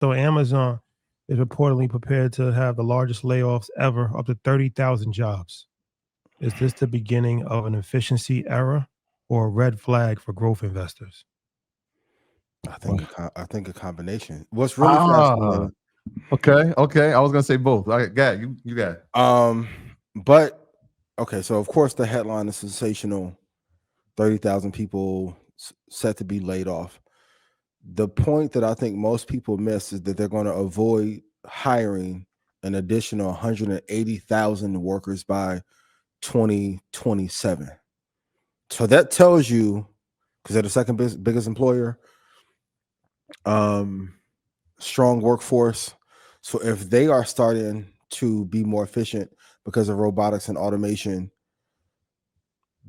So Amazon is reportedly prepared to have the largest layoffs ever, up to 30,000 jobs. Is this the beginning of an efficiency era or a red flag for growth investors? I think a combination. What's really Ah, fascinating, okay, okay. I was gonna say both. All right, got you got it. um, but okay, so of course the headline is sensational. 30,000 people set to be laid off. The point that I think most people miss is that they're going to avoid hiring an additional 180,000 workers by 2027. So that tells you, because they're the second biggest employer, um, strong workforce. So if they are starting to be more efficient because of robotics and automation,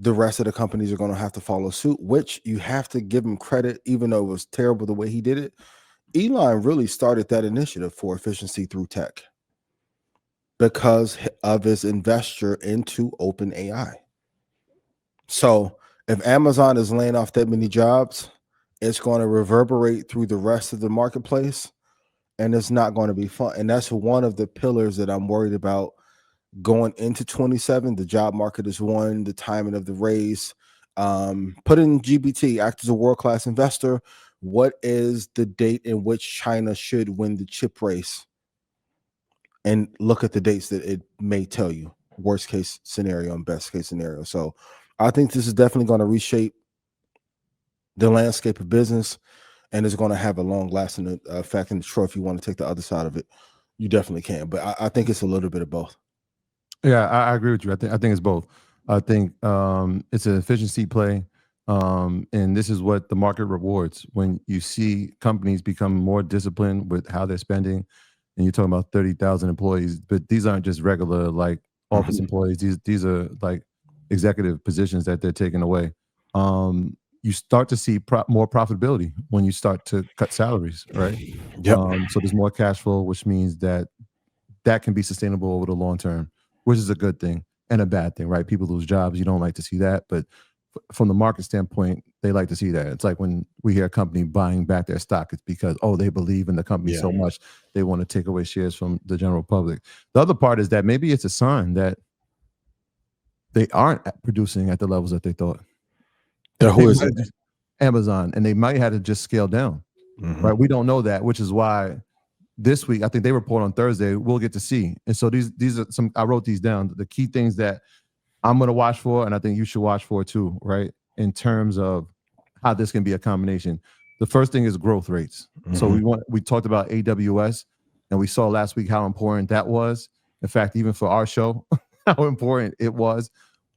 the rest of the companies are going to have to follow suit, which you have to give him credit, even though it was terrible the way he did it. Elon really started that initiative for efficiency through tech because of his investor into OpenAI. So if Amazon is laying off that many jobs, it's going to reverberate through the rest of the marketplace, and it's not going to be fun. And that's one of the pillars that I'm worried about going into 27. The job market is one, the timing of the raise. Put in GBT, act as a world-class investor. What is the date in which China should win the chip race? And look at the dates that it may tell you. Worst case scenario and best case scenario. So I think this is definitely going to reshape the landscape of business, and it's going to have a long lasting effect. And sure, if you want to take the other side of it, you definitely can. But I think it's a little bit of both. Yeah, I agree with you. I think it's both. I think it's an efficiency play, and this is what the market rewards when you see companies become more disciplined with how they're spending. And you're talking about 30,000 employees, but these aren't just regular like office Mhm. employees. These are like executive positions that they're taking away. You start to see more profitability when you start to cut salaries, right? Yep. So there's more cash flow, which means that can be sustainable over the long term, which is a good thing and a bad thing, right? People lose jobs. You don't like to see that. But from the market standpoint, they like to see that. It's like when we hear a company buying back their stock, it's because, oh, they believe in the company Yeah. so much, they want to take away shares from the general public. The other part is that maybe it's a sign that they aren't producing at the levels that they thought. Who is it? Amazon, and they might have to just scale down, Mhm. right? We don't know that, which is why this week, I think they report on Thursday, we'll get to see. And so these are some, I wrote these down, the key things that I'm going to watch for, and I think you should watch for too, right? In terms of how this can be a combination. The first thing is growth rates. So Mhm. we talked about AWS, and we saw last week how important that was. In fact, even for our show, how important it was.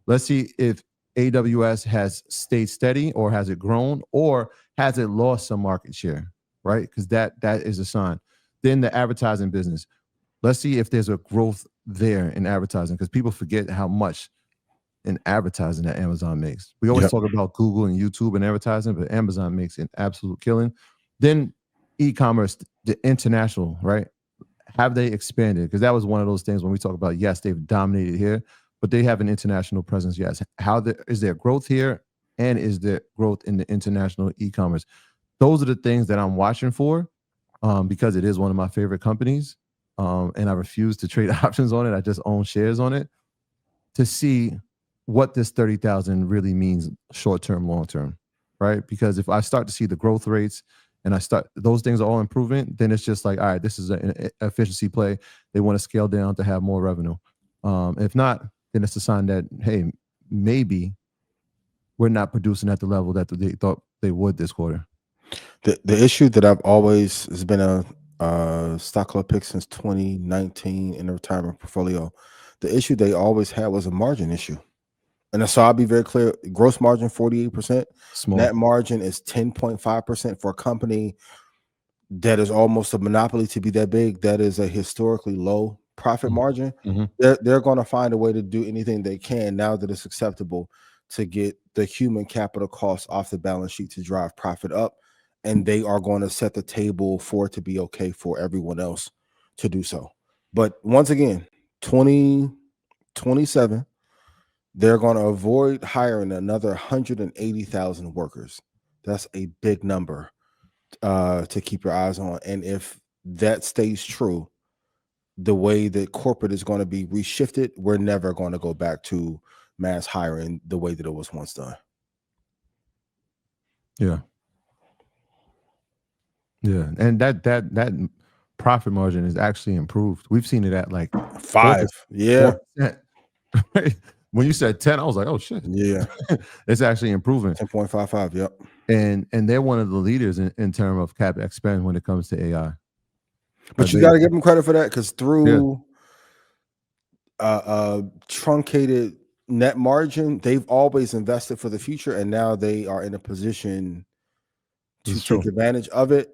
Let's see if AWS has stayed steady, or has it grown, or has it lost some market share, right? Because that is a sign. Then the advertising business. Let's see if there's a growth there in advertising, because people forget how much in advertising that Amazon makes. We always Yep. talk about Google and YouTube and advertising, but Amazon makes an absolute killing. Then e-commerce, the international, right? Have they expanded? Because that was one of those things when we talk about, yes, they've dominated here, but they have an international presence. Yes. Is there growth here? And is there growth in the international e-commerce? Those are the things that I'm watching for, because it is one of my favorite companies. And I refuse to trade options on it. I just own shares on it to see what this 30,000 really means short term, long term, right? Because if I start to see the growth rates and those things are all improving, then it's just like, all right, this is an efficiency play. They want to scale down to have more revenue. If not, then it's a sign that, hey, maybe we're not producing at the level that they thought they would this quarter. The issue that I've always has been a stock club pick since 2019 in the retirement portfolio. The issue they always had was a margin issue. And so I'll be very clear, gross margin 48%, Small. net margin is 10.5% for a company that is almost a monopoly to be that big. That is a historically low profit margin. Mm-hmm. They're going to find a way to do anything they can now that it's acceptable to get the human capital costs off the balance sheet to drive profit up. And they are going to set the table for it to be okay for everyone else to do so. But once again, 2027, they're going to avoid hiring another 180,000 workers. That's a big number to keep your eyes on. And if that stays true, the way that corporate is going to be reshifted, we're never going to go back to mass hiring the way that it was once done. Yeah. Yeah. And that profit margin is actually improved. We've seen it at like 5. Yeah. 4%. Right? When you said 10, I was like, oh shit. Yeah. It's actually improving. 10.55. Yep. And they're one of the leaders in terms of CapEx spend when it comes to AI. But you got to give them credit for that, because through truncated net margin, they've always invested for the future, and now they are in a position to take advantage of it.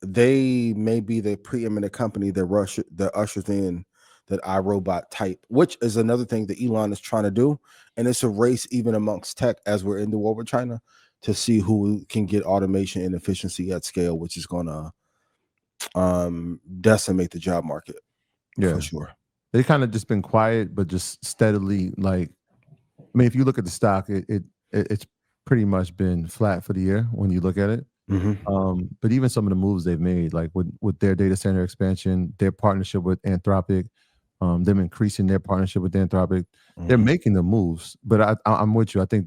They may be the preeminent company that ushers in that iRobot type, which is another thing that Elon is trying to do. And it's a race even amongst tech, as we're in the war with China, to see who can get automation and efficiency at scale, which is going to decimate the job market for sure. They kind of just been quiet, but just steadily, like, I mean, if you look at the stock, it's pretty much been flat for the year when you look at it. But even some of the moves they've made, like with their data center expansion, their partnership with Anthropic, them increasing their partnership with Anthropic, they're making the moves. But I'm with you. I think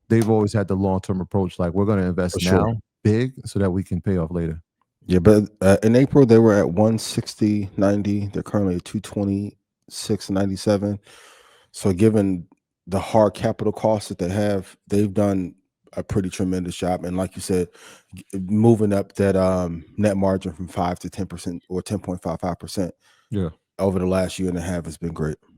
they've always had the long-term approach, like we're going to invest now big so that we can pay off later. Yeah, but in April they were at 160.90. They're currently at 226.97. So given the hard capital costs that they have, they've done a pretty tremendous job. And like you said, moving up that net margin from 5 to 10% or 10.55% Yeah, over the last year and a half has been great.